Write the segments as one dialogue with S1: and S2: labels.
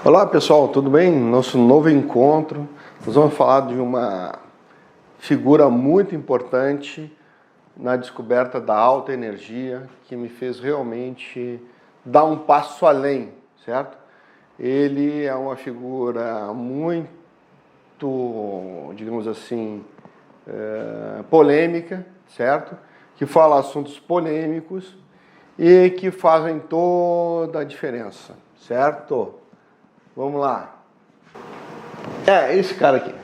S1: Olá pessoal, tudo bem? Nosso novo encontro, nós vamos falar de uma figura muito importante na descoberta da alta energia que me fez realmente dar um passo além, certo? Ele é uma figura muito, digamos assim, polêmica, certo? Que fala assuntos polêmicos e que fazem toda a diferença, certo? Vamos lá. É esse cara aqui,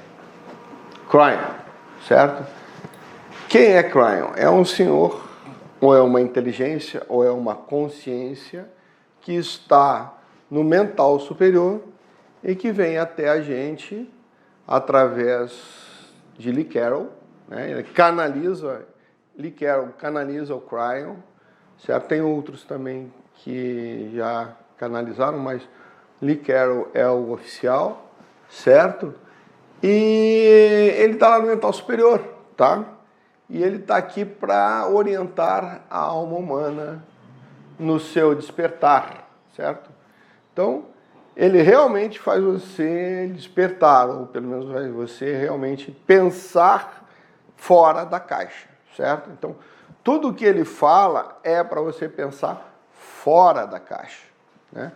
S1: Cryon, certo? Quem é Cryon? É um senhor, ou é uma inteligência, ou é uma consciência que está no mental superior e que vem até a gente através de Lee Carroll, né? Ele canaliza, Lee Carroll canaliza o Cryon, certo? Tem outros também que já canalizaram, mas Lee Carroll é o oficial, certo? E ele está lá no mental superior, tá? E ele está aqui para orientar a alma humana no seu despertar, certo? Então, ele realmente faz você despertar, ou pelo menos faz você realmente pensar fora da caixa, certo? Então, tudo que ele fala é para você pensar fora da caixa, né?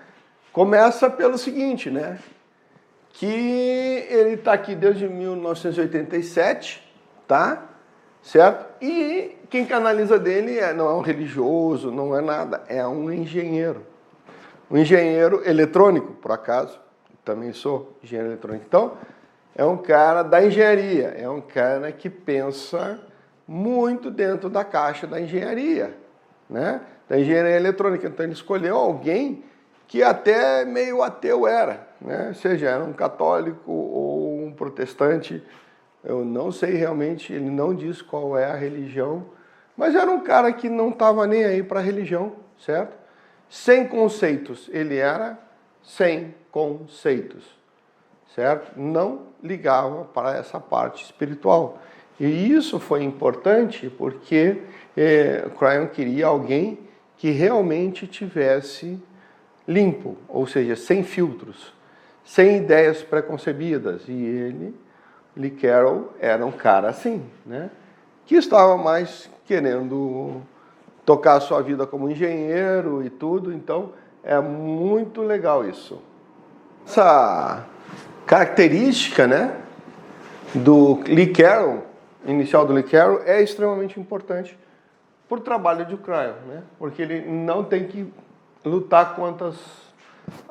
S1: Começa pelo seguinte, né? Que ele está aqui desde 1987, tá? Certo? E quem canaliza dele não é um religioso, não é nada, é um engenheiro. Um engenheiro eletrônico, por acaso, também sou engenheiro eletrônico. Então, é um cara da engenharia, é um cara que pensa muito dentro da caixa da engenharia, né? Da engenharia eletrônica. Então, ele escolheu alguém que até meio ateu era, né? Seja era um católico ou um protestante, eu não sei realmente, ele não diz qual é a religião, mas era um cara que não estava nem aí para a religião, certo? Sem conceitos, ele era sem conceitos, certo? Não ligava para essa parte espiritual. E isso foi importante porque Cryon queria alguém que realmente tivesse limpo, ou seja, sem filtros, sem ideias preconcebidas. E ele, Lee Carroll, era um cara assim, né? Que estava mais querendo tocar a sua vida como engenheiro e tudo, então é muito legal isso. Essa característica, né, do Lee Carroll, inicial do Lee Carroll, é extremamente importante para o trabalho de Cryon, né? Porque ele não tem que lutar contra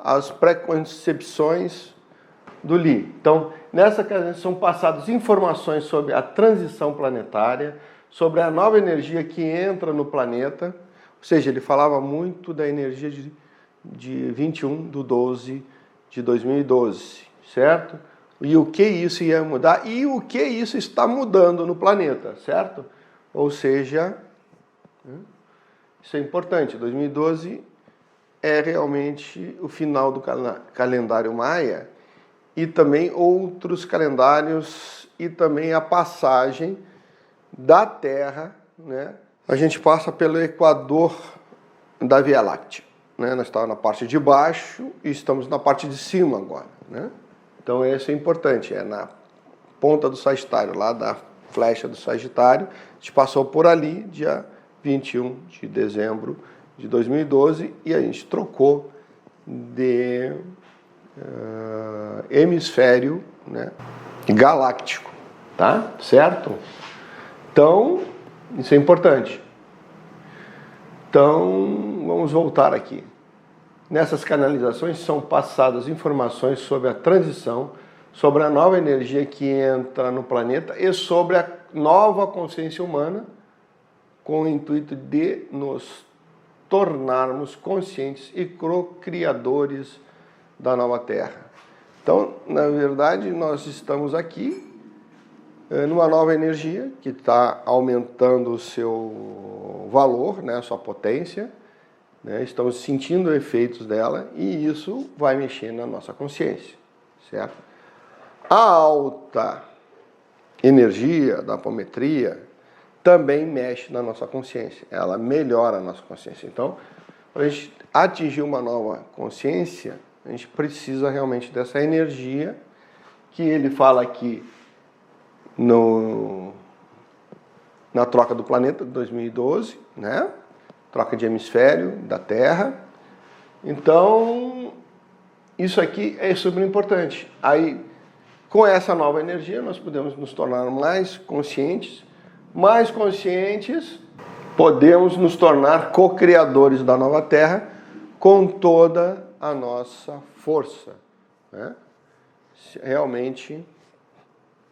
S1: as preconcepções do Lee. Então, nessa ocasião são passadas informações sobre a transição planetária, sobre a nova energia que entra no planeta, ou seja, ele falava muito da energia de 21/12 de 2012, certo? E o que isso ia mudar e o que isso está mudando no planeta, certo? Ou seja, isso é importante, 2012 é realmente o final do calendário maia e também outros calendários e também a passagem da Terra, né? A gente passa pelo equador da Via Láctea, né? Nós estávamos na parte de baixo e estamos na parte de cima agora, né? Então isso é importante, é na ponta do Sagitário, lá da flecha do Sagitário, a gente passou por ali dia 21 de dezembro de 2012 e a gente trocou de hemisfério, né, galáctico, tá? Certo? Então, isso é importante. Então, vamos voltar aqui. Nessas canalizações são passadas informações sobre a transição, sobre a nova energia que entra no planeta e sobre a nova consciência humana com o intuito de nos tornarmos conscientes e co-criadores da nova Terra. Então, na verdade, nós estamos aqui numa nova energia que está aumentando o seu valor, né, a sua potência, né, estamos sentindo efeitos dela e isso vai mexer na nossa consciência, certo? A alta energia da apometria também mexe na nossa consciência, ela melhora a nossa consciência. Então, para a gente atingir uma nova consciência, A gente precisa realmente dessa energia que ele fala aqui na troca do planeta de 2012, né? Troca de hemisfério da Terra. Então, isso aqui é super importante. Aí, com essa nova energia, nós podemos nos tornar mais conscientes, podemos nos tornar co-criadores da nova Terra com toda a nossa força, né? Se realmente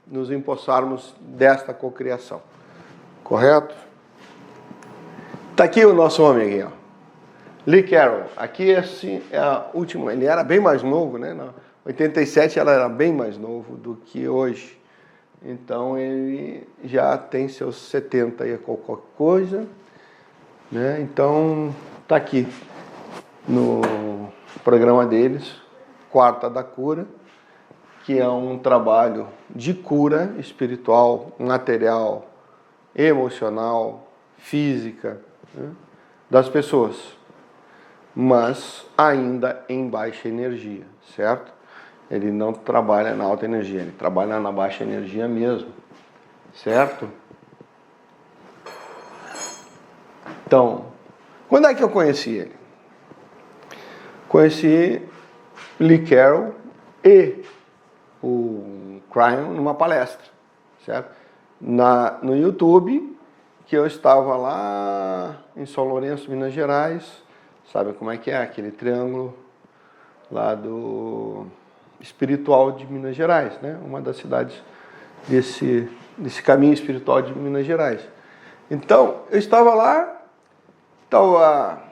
S1: nos empossarmos desta cocriação. Correto? Tá aqui o nosso homem aqui, ó. Lee Carroll. Aqui esse é a última, ele era bem mais novo, né? Em 87 ela era bem mais novo do que hoje. Então ele já tem seus 70 e qualquer coisa, né? Então tá aqui no programa deles, Quarta da Cura, que é um trabalho de cura espiritual, material, emocional, física, né, das pessoas, mas ainda em baixa energia, certo? Ele não trabalha na alta energia, ele trabalha na baixa energia mesmo, certo? Então, quando é que eu conheci ele? Conheci Lee Carroll e o Cryon numa palestra, certo? No YouTube, que eu estava lá em São Lourenço, Minas Gerais, sabe como é que é? Aquele triângulo lá do espiritual de Minas Gerais, né? Uma das cidades desse caminho espiritual de Minas Gerais. Então, eu estava lá, estava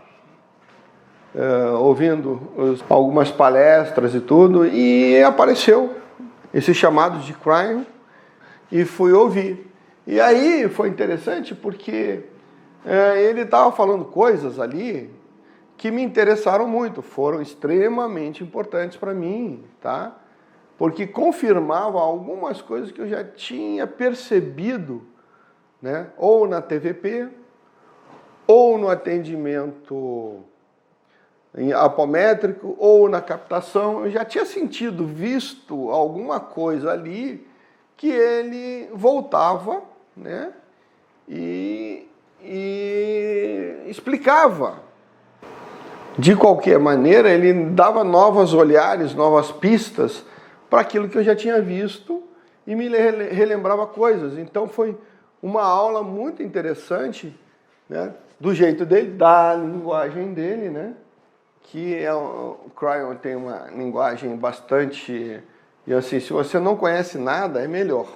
S1: ouvindo algumas palestras e tudo, e apareceu esses chamados de Cryon, e fui ouvir. E aí foi interessante porque ele estava falando coisas ali que me interessaram muito, foram extremamente importantes para mim, tá? Porque confirmava algumas coisas que eu já tinha percebido, né? Ou na TVP, ou no atendimento apométrico, ou na captação. Eu já tinha sentido, visto alguma coisa ali que ele voltava, né? E explicava. De qualquer maneira, ele dava novos olhares, novas pistas para aquilo que eu já tinha visto e me relembrava coisas. Então foi uma aula muito interessante, né? Do jeito dele, da linguagem dele, né? Que o Cryon tem uma linguagem bastante... E assim, se você não conhece nada, é melhor.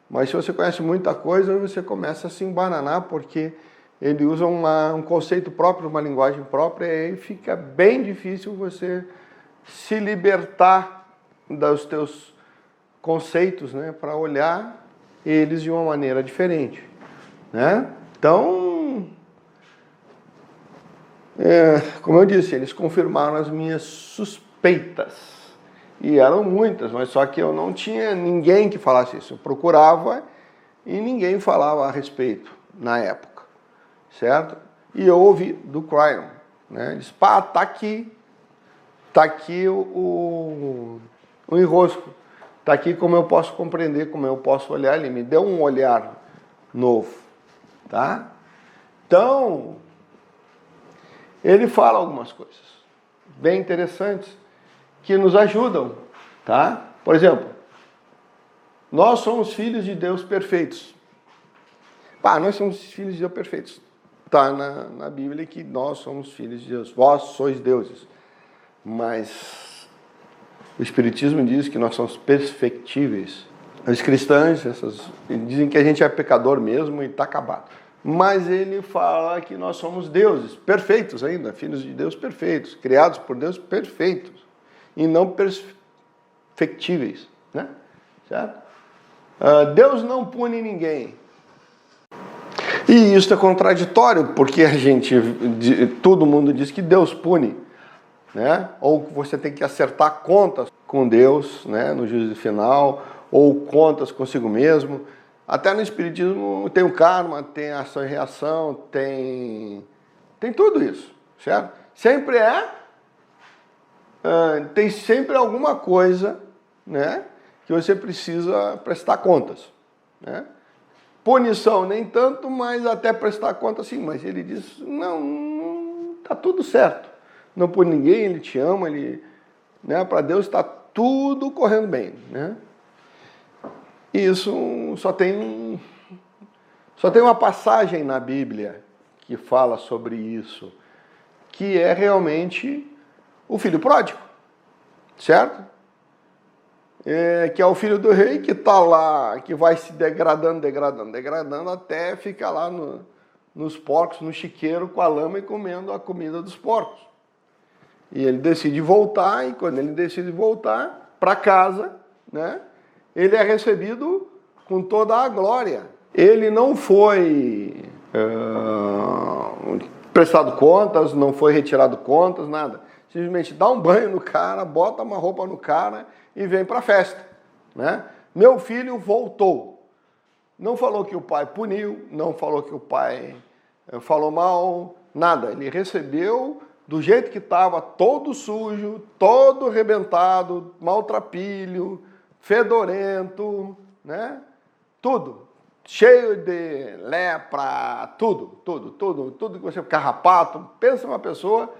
S1: Mas se você conhece muita coisa, você começa a se embananar, porque ele usa um conceito próprio, uma linguagem própria, e aí fica bem difícil você se libertar dos teus conceitos, né, para olhar eles de uma maneira diferente, né? Então, como eu disse, eles confirmaram as minhas suspeitas. E eram muitas, mas só que eu não tinha ninguém que falasse isso. Eu procurava e ninguém falava a respeito na época, certo? E eu ouvi do Cryon, né? Ele disse, pá, tá aqui o enrosco, tá aqui como eu posso compreender, como eu posso olhar. Ele me deu um olhar novo, tá? Então, ele fala algumas coisas bem interessantes que nos ajudam, tá? Por exemplo, nós somos filhos de Deus perfeitos. Pá, nós somos filhos de Deus perfeitos. Está na Bíblia que nós somos filhos de Deus. Vós sois deuses. Mas o Espiritismo diz que nós somos perfectíveis. Os cristãos dizem que a gente é pecador mesmo e está acabado. Mas ele fala que nós somos deuses, perfeitos ainda, filhos de Deus perfeitos, criados por Deus perfeitos. E não perfectíveis, né? Certo? Deus não pune ninguém. E isso é contraditório, porque todo mundo diz que Deus pune, né? Ou que você tem que acertar contas com Deus, né, no juízo final, ou contas consigo mesmo. Até no Espiritismo tem o karma, tem a ação e reação, tem tudo isso, certo? Sempre é tem sempre alguma coisa, né, que você precisa prestar contas, né? Punição nem tanto, mas até prestar conta sim. Mas ele diz, não, tá tudo certo. Não por ninguém, ele te ama, né, para Deus está tudo correndo bem, né? E isso só tem uma passagem na Bíblia que fala sobre isso, que é realmente o filho pródigo, certo? Que é o filho do rei que está lá, que vai se degradando até ficar lá nos porcos, no chiqueiro com a lama e comendo a comida dos porcos. E ele decide voltar, e quando ele decide voltar para casa, né, ele é recebido com toda a glória. Ele não foi prestado contas, não foi retirado contas, nada. Simplesmente dá um banho no cara, bota uma roupa no cara e vem para a festa, né? Meu filho voltou. Não falou que o pai puniu, não falou que o pai falou mal, nada. Ele recebeu do jeito que estava, todo sujo, todo arrebentado, maltrapilho, fedorento, né? Tudo. Cheio de lepra, tudo que você... Carrapato. Pensa uma pessoa,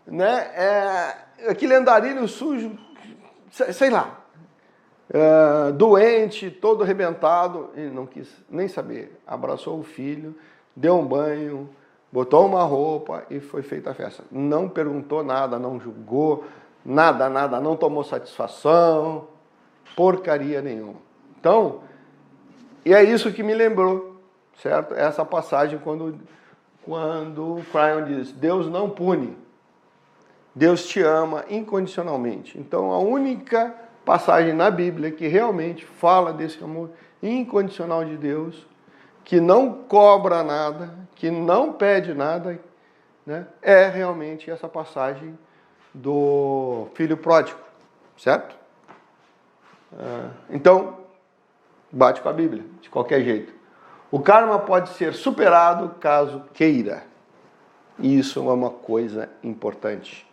S1: né? Aquele andarilho sujo, sei lá, doente, todo arrebentado. Ele não quis nem saber. Abraçou o filho, deu um banho, botou uma roupa e foi feita a festa. Não perguntou nada, não julgou, nada, não tomou satisfação, porcaria nenhuma. Então, e é isso que me lembrou, certo? Essa passagem quando o Cryon diz, Deus não pune, Deus te ama incondicionalmente. Então, a única passagem na Bíblia que realmente fala desse amor incondicional de Deus, que não cobra nada, que não pede nada, né, é realmente essa passagem do filho pródigo, certo? Então, bate com a Bíblia, de qualquer jeito. O karma pode ser superado caso queira. Isso é uma coisa importante,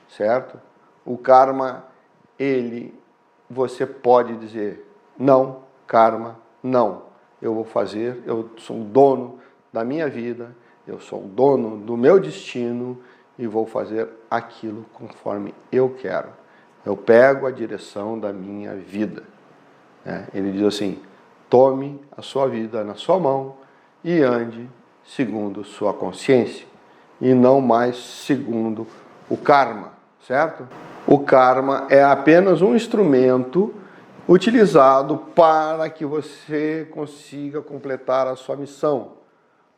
S1: certo? O karma, você pode dizer, não, karma, não. Eu vou fazer, eu sou o dono da minha vida, eu sou o dono do meu destino e vou fazer aquilo conforme eu quero. Eu pego a direção da minha vida. Ele diz assim, tome a sua vida na sua mão e ande segundo sua consciência e não mais segundo o karma, certo? O karma é apenas um instrumento utilizado para que você consiga completar a sua missão,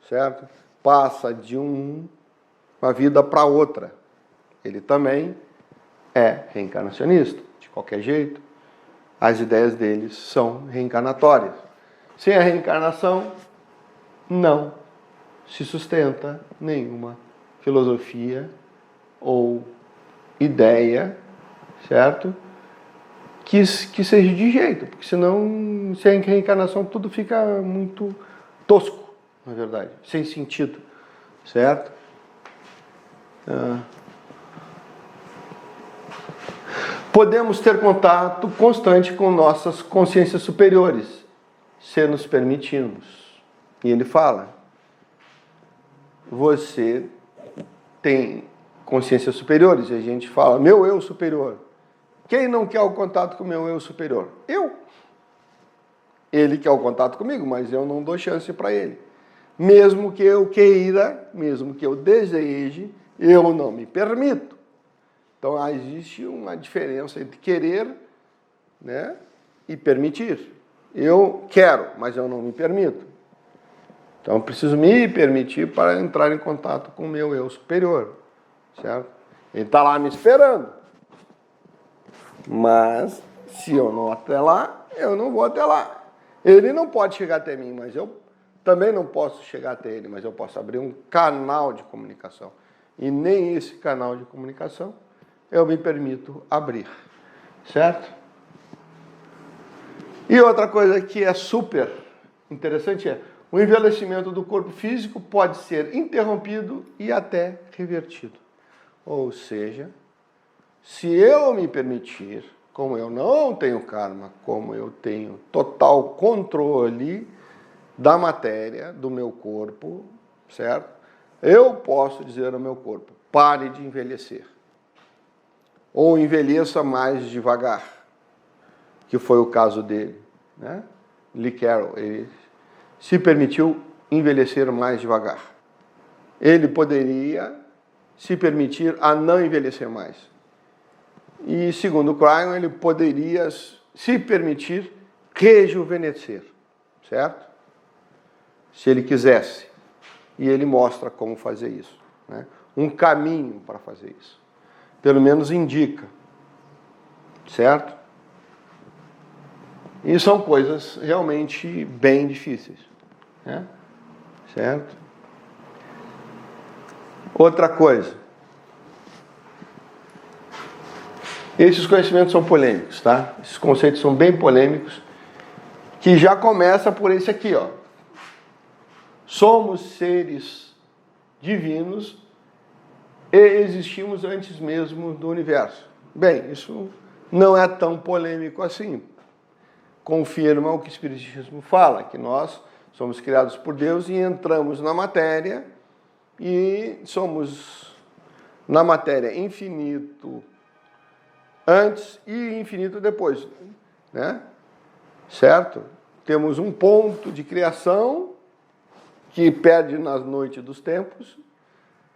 S1: certo? Passa de uma vida para outra. Ele também é reencarnacionista, de qualquer jeito. As ideias deles são reencarnatórias. Sem a reencarnação, não se sustenta nenhuma filosofia ou ideia, certo? Que seja de jeito, porque senão, sem reencarnação, tudo fica muito tosco, na verdade, sem sentido, certo? Podemos ter contato constante com nossas consciências superiores, se nos permitirmos. E ele fala, você tem consciências superiores, e a gente fala, meu eu superior. Quem não quer o contato com o meu eu superior? Eu. Ele quer o contato comigo, mas eu não dou chance para ele. Mesmo que eu queira, mesmo que eu deseje, eu não me permito. Então, existe uma diferença entre querer, né, e permitir. Eu quero, mas eu não me permito. Então, eu preciso me permitir para entrar em contato com o meu eu superior, certo? Ele está lá me esperando. Mas, se eu não até lá, eu não vou até lá. Ele não pode chegar até mim, mas eu também não posso chegar até ele, mas eu posso abrir um canal de comunicação. E nem esse canal de comunicação eu me permito abrir, certo? E outra coisa que é super interessante é, o envelhecimento do corpo físico pode ser interrompido e até revertido. Ou seja, Se eu me permitir, como eu não tenho karma, como eu tenho total controle da matéria, do meu corpo, certo? Eu posso dizer ao meu corpo, pare de envelhecer. Ou envelheça mais devagar, que foi o caso dele, né? Lee Carroll, ele se permitiu envelhecer mais devagar. Ele poderia se permitir a não envelhecer mais. E, segundo Cryon, ele poderia se permitir rejuvenescer, certo? Se ele quisesse. E ele mostra como fazer isso, né? Um caminho para fazer isso. Pelo menos indica, certo? E são coisas realmente bem difíceis, né? Certo? Outra coisa. Esses conhecimentos são polêmicos, tá? Esses conceitos são bem polêmicos, que já começa por esse aqui, ó. Somos seres divinos e existimos antes mesmo do universo. Bem, isso não é tão polêmico assim. Confirma o que o Espiritismo fala, que nós somos criados por Deus e entramos na matéria e somos na matéria infinito antes e infinito depois, né? Certo? Temos um ponto de criação que perde na noite dos tempos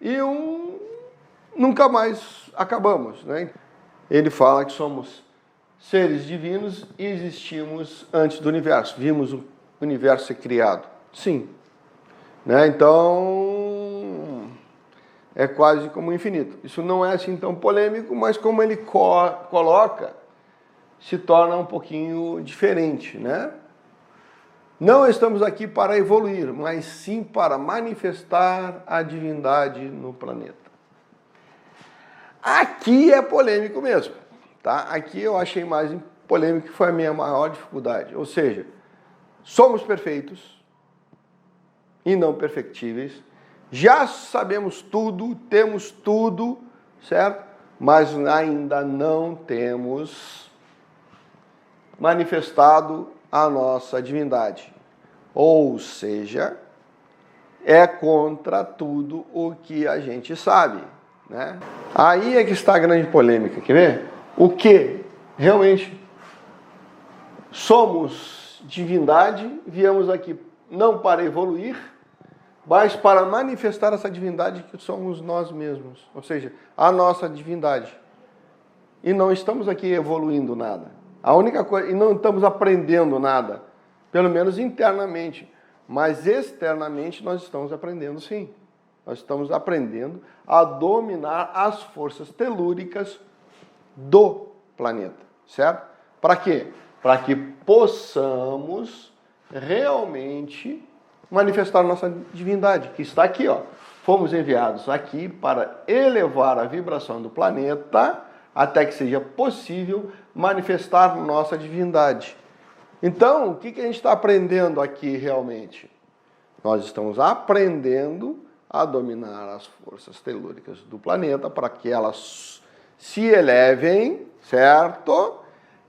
S1: e nunca mais acabamos, né? Ele fala que somos seres divinos e existimos antes do universo. Vimos o universo ser criado. Sim. Né? Então, é quase como infinito. Isso não é assim tão polêmico, mas como ele coloca, se torna um pouquinho diferente, né? Não estamos aqui para evoluir, mas sim para manifestar a divindade no planeta. Aqui é polêmico mesmo, tá? Aqui eu achei mais polêmico, que foi a minha maior dificuldade. Ou seja, somos perfeitos e não perfectíveis, já sabemos tudo, temos tudo, certo? Mas ainda não temos manifestado a nossa divindade. Ou seja, é contra tudo o que a gente sabe, né? Aí é que está a grande polêmica, quer ver? O que realmente somos divindade, viemos aqui não para evoluir, mas para manifestar essa divindade que somos nós mesmos, ou seja, a nossa divindade. E não estamos aqui evoluindo nada. A única coisa, e não estamos aprendendo nada, pelo menos internamente, mas externamente nós estamos aprendendo sim. Nós estamos aprendendo a dominar as forças telúricas do planeta, certo? Para quê? Para que possamos realmente manifestar nossa divindade, que está aqui, ó. Fomos enviados aqui para elevar a vibração do planeta até que seja possível manifestar nossa divindade. Então, o que a gente está aprendendo aqui realmente? Nós estamos aprendendo a dominar as forças telúricas do planeta para que elas se elevem, certo?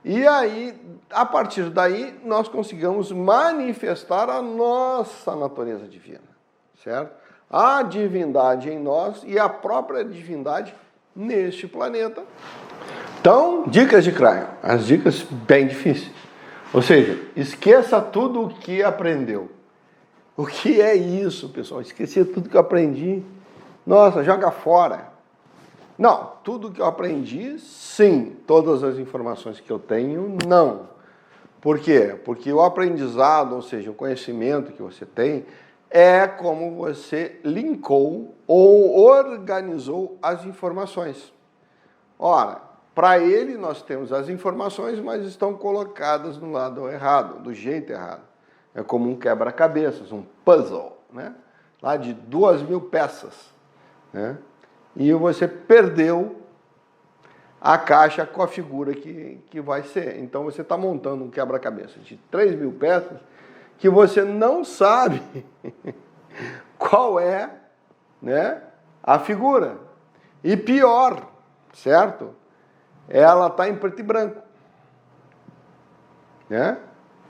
S1: E aí, a partir daí, nós consigamos manifestar a nossa natureza divina, certo? A divindade em nós e a própria divindade neste planeta. Então, dicas de Cryon, as dicas bem difíceis. Ou seja, esqueça tudo o que aprendeu. O que é isso, pessoal? Esqueci tudo que eu aprendi. Nossa, joga fora. Não, tudo que eu aprendi, sim. Todas as informações que eu tenho, não. Por quê? Porque o aprendizado, ou seja, o conhecimento que você tem, é como você linkou ou organizou as informações. Ora, para ele nós temos as informações, mas estão colocadas no lado errado, do jeito errado. É como um quebra-cabeças, um puzzle, né? Lá de 2.000 peças, né? E você perdeu a caixa com a figura que vai ser. Então você está montando um quebra-cabeça de 3.000 peças que você não sabe qual é, né, a figura. E pior, certo? ela está em preto e branco. Né?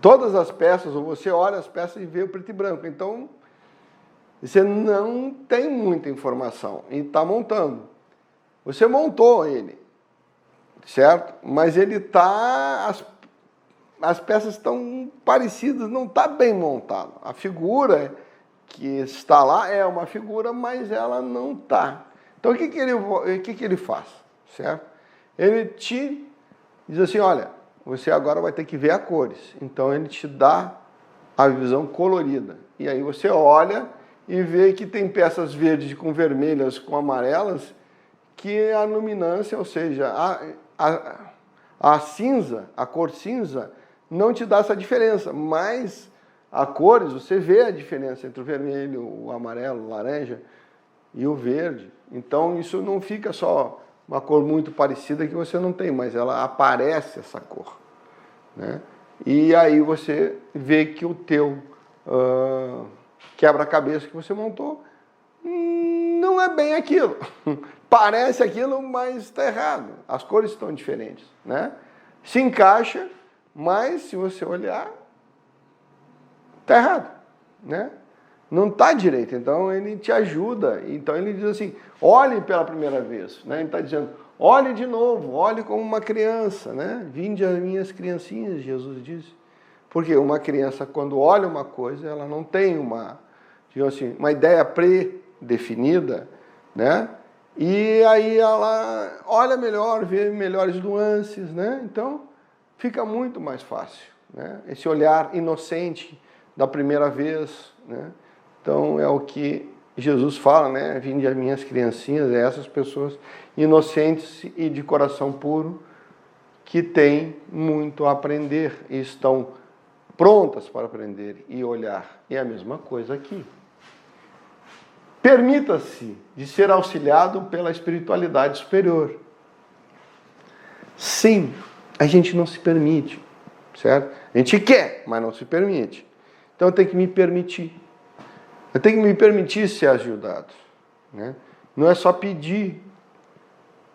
S1: Todas as peças, ou você olha as peças e vê o preto e branco. Então, você não tem muita informação e está montando. Você montou ele, certo? Mas ele está... As peças estão parecidas, não está bem montado. A figura que está lá é uma figura, mas ela não está. Então, o que ele faz? Certo? Ele te diz assim, olha, você agora vai ter que ver a cores. Então, ele te dá a visão colorida. E aí você olha e vê que tem peças verdes com vermelhas, com amarelas, que a luminância, ou seja, a cinza, a cor cinza, não te dá essa diferença, mas a cores, você vê a diferença entre o vermelho, o amarelo, o laranja e o verde. Então isso não fica só uma cor muito parecida que você não tem, mas ela aparece essa cor. Né? E aí você vê que o teu quebra-cabeça que você montou não é bem aquilo. Parece aquilo, mas está errado. As cores estão diferentes. Né? Se encaixa, mas se você olhar, está errado, né? Não está direito. Então ele te ajuda. Então ele diz assim, olhe pela primeira vez, né? Ele está dizendo, olhe de novo, olhe como uma criança, né? Vinde as minhas criancinhas, Jesus disse. Porque uma criança, quando olha uma coisa, ela não tem digamos assim, uma ideia pré-definida, né? E aí ela olha melhor, vê melhores nuances, né? Então fica muito mais fácil, né? Esse olhar inocente da primeira vez, né? Então é o que Jesus fala, né? Vinde as minhas criancinhas, é essas pessoas inocentes e de coração puro que têm muito a aprender e estão prontas para aprender e olhar. E é a mesma coisa aqui. Permita-se de ser auxiliado pela espiritualidade superior. Sim, a gente não se permite, certo? A gente quer, mas não se permite. Então eu tenho que me permitir. Eu tenho que me permitir ser ajudado. Né? Não é só pedir,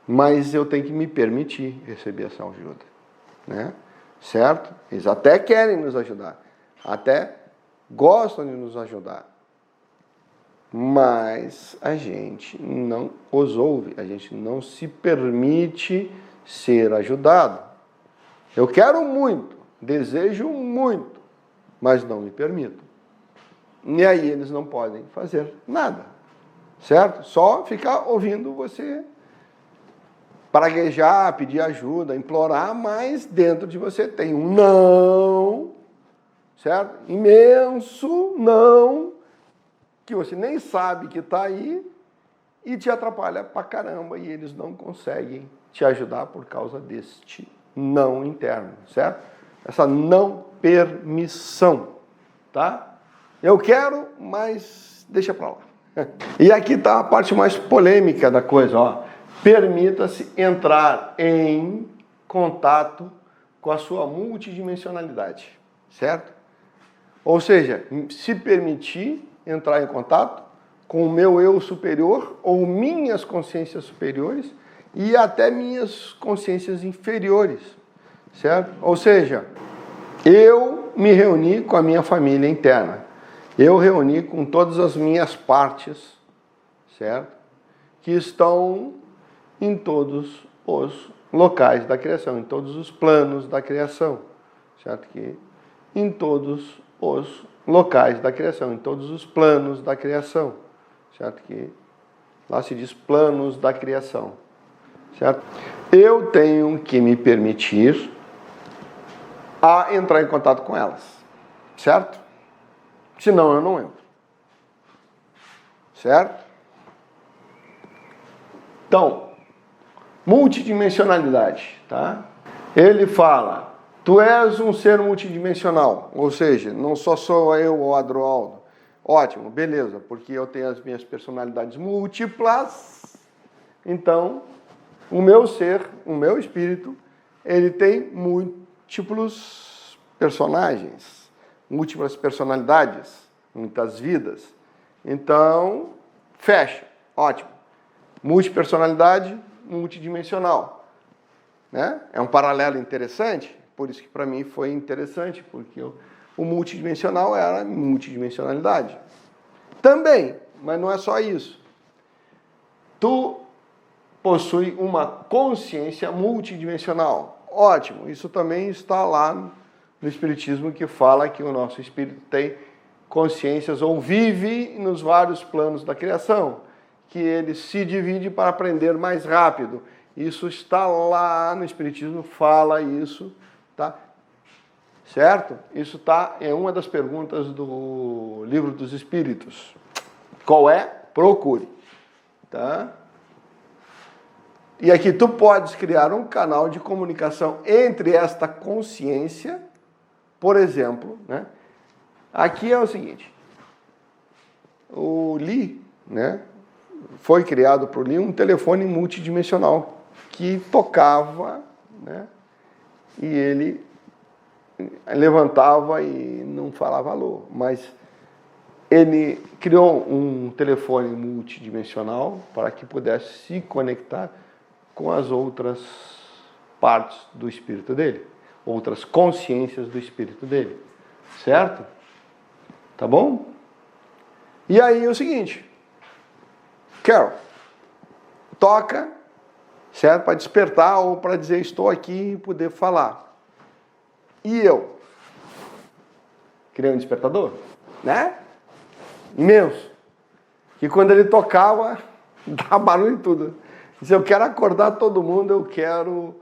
S1: mas eu tenho que me permitir receber essa ajuda. Né? Certo? Eles até querem nos ajudar, até gostam de nos ajudar. Mas a gente não os ouve, a gente não se permite ser ajudado. Eu quero muito, desejo muito, mas não me permito. E aí eles não podem fazer nada, certo? Só ficar ouvindo você praguejar, pedir ajuda, implorar, mas dentro de você tem um não, certo? Imenso não, que você nem sabe que está aí e te atrapalha pra caramba e eles não conseguem te ajudar por causa deste não interno, certo? Essa não permissão, tá? Eu quero, mas deixa pra lá. E aqui está a parte mais polêmica da coisa, ó. Permita-se entrar em contato com a sua multidimensionalidade, certo? Ou seja, se permitir entrar em contato com o meu eu superior ou minhas consciências superiores e até minhas consciências inferiores, certo? Ou seja, eu me reuni com a minha família interna, eu reuni com todas as minhas partes, certo? Que estão em todos os locais da criação, em todos os planos da criação, certo? Que em todos os locais da criação, em todos os planos da criação, certo? Que lá se diz planos da criação, certo? Eu tenho que me permitir a entrar em contato com elas, certo? Senão eu não entro, certo? Então, multidimensionalidade, tá? Ele fala, tu és um ser multidimensional, ou seja, não só sou eu o Adroaldo. Ótimo, beleza, porque eu tenho as minhas personalidades múltiplas, então o meu ser, o meu espírito, ele tem múltiplos personagens, múltiplas personalidades, muitas vidas. Então, fecha, ótimo. Multipersonalidade, multidimensional. né? É um paralelo interessante, por isso que para mim foi interessante, porque o multidimensional era multidimensionalidade. Também, mas não é só isso. Tu possui uma consciência multidimensional. Ótimo, isso também está lá no Espiritismo, que fala que o nosso espírito tem consciências ou vive nos vários planos da criação, que ele se divide para aprender mais rápido. Isso está lá no Espiritismo, fala isso, tá? Certo? Isso está em uma das perguntas do Livro dos Espíritos. Qual é? Procure, tá? E aqui tu podes criar um canal de comunicação entre esta consciência, por exemplo, né? Aqui é o seguinte, o Lee, né, foi criado por Lee um telefone multidimensional que tocava, né, e ele levantava e não falava alô, mas ele criou um telefone multidimensional para que pudesse se conectar com as outras partes do espírito dele, outras consciências do espírito dele, certo? Tá bom? E aí é o seguinte, Carol, toca, certo? Para despertar ou para dizer estou aqui e poder falar. E eu? Criei um despertador, né? Imenso. Que quando ele tocava, dava barulho em tudo. Se eu quero acordar todo mundo, eu quero,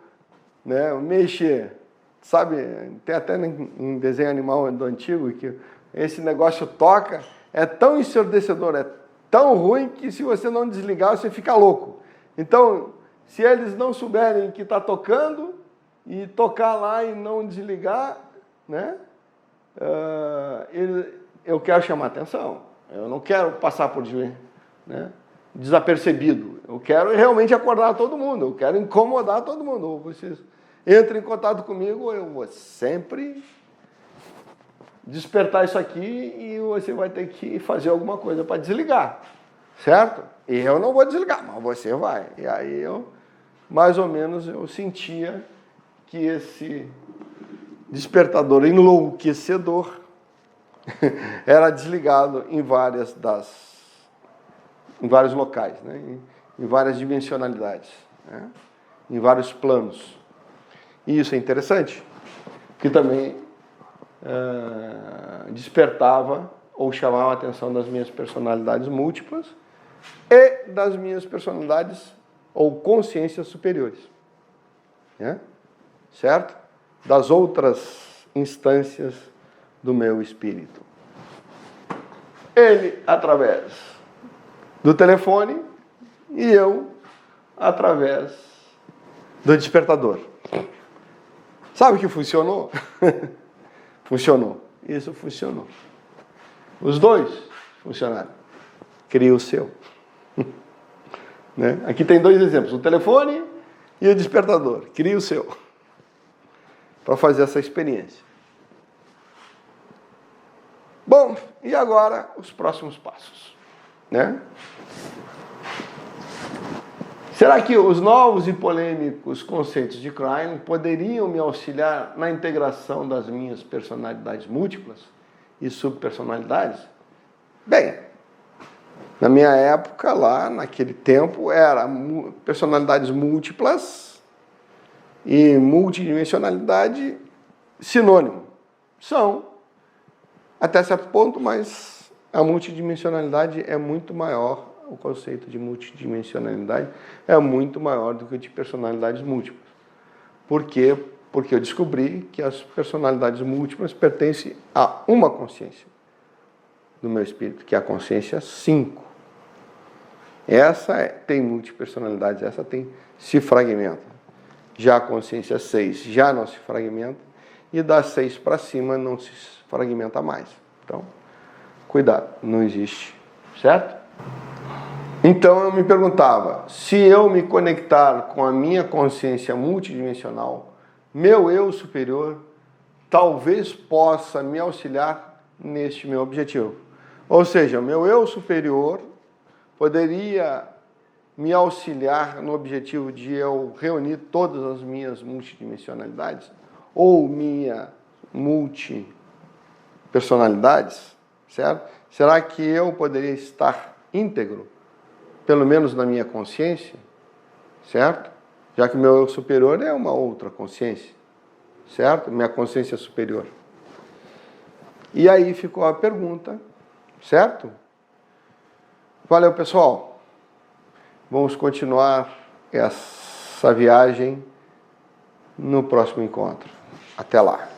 S1: né, mexer. Sabe, tem até em desenho animal do antigo que esse negócio toca, é tão ensurdecedor, é tão ruim que se você não desligar, você fica louco. Então, se eles não souberem que está tocando e tocar lá e não desligar, né, eu quero chamar atenção. Eu não quero passar por, né, desapercebido. Eu quero realmente acordar todo mundo. Eu quero incomodar todo mundo. Ou vocês entrem em contato comigo, ou eu vou sempre despertar isso aqui e você vai ter que fazer alguma coisa para desligar. Certo? E eu não vou desligar, mas você vai. E aí eu, mais ou menos, eu sentia que esse despertador enlouquecedor era desligado em vários locais, né? Em várias dimensionalidades, né? Em vários planos. E isso é interessante, que também despertava ou chamava a atenção das minhas personalidades múltiplas e das minhas personalidades ou consciências superiores, né? Certo? Das outras instâncias do meu espírito. Ele através do telefone e eu através do despertador. Sabe que funcionou? Funcionou. Isso funcionou. Os dois funcionaram. Cria o seu. Né? Aqui tem dois exemplos, o telefone e o despertador. Cria o seu. Para fazer essa experiência. Bom, e agora os próximos passos, né? Será que os novos e polêmicos conceitos de Klein poderiam me auxiliar na integração das minhas personalidades múltiplas e subpersonalidades? Bem, na minha época, lá naquele tempo, era personalidades múltiplas e multidimensionalidade sinônimo. São, até certo ponto, mas a multidimensionalidade é muito maior, o conceito de multidimensionalidade é muito maior do que o de personalidades múltiplas. Por quê? Porque eu descobri que as personalidades múltiplas pertencem a uma consciência do meu espírito, que é a consciência 5. Essa tem multipersonalidades, essa se fragmenta. Já a consciência 6 já não se fragmenta, e das 6 para cima não se fragmenta mais. Então, cuidado, não existe, certo? Então eu me perguntava, se eu me conectar com a minha consciência multidimensional, meu eu superior talvez possa me auxiliar neste meu objetivo. Ou seja, meu eu superior poderia me auxiliar no objetivo de eu reunir todas as minhas multidimensionalidades ou minha multipersonalidades, certo? Será que eu poderia estar íntegro, pelo menos na minha consciência, certo? Já que meu eu superior é uma outra consciência, certo? Minha consciência superior. E aí ficou a pergunta, certo? Valeu, pessoal. Vamos continuar essa viagem no próximo encontro. Até lá.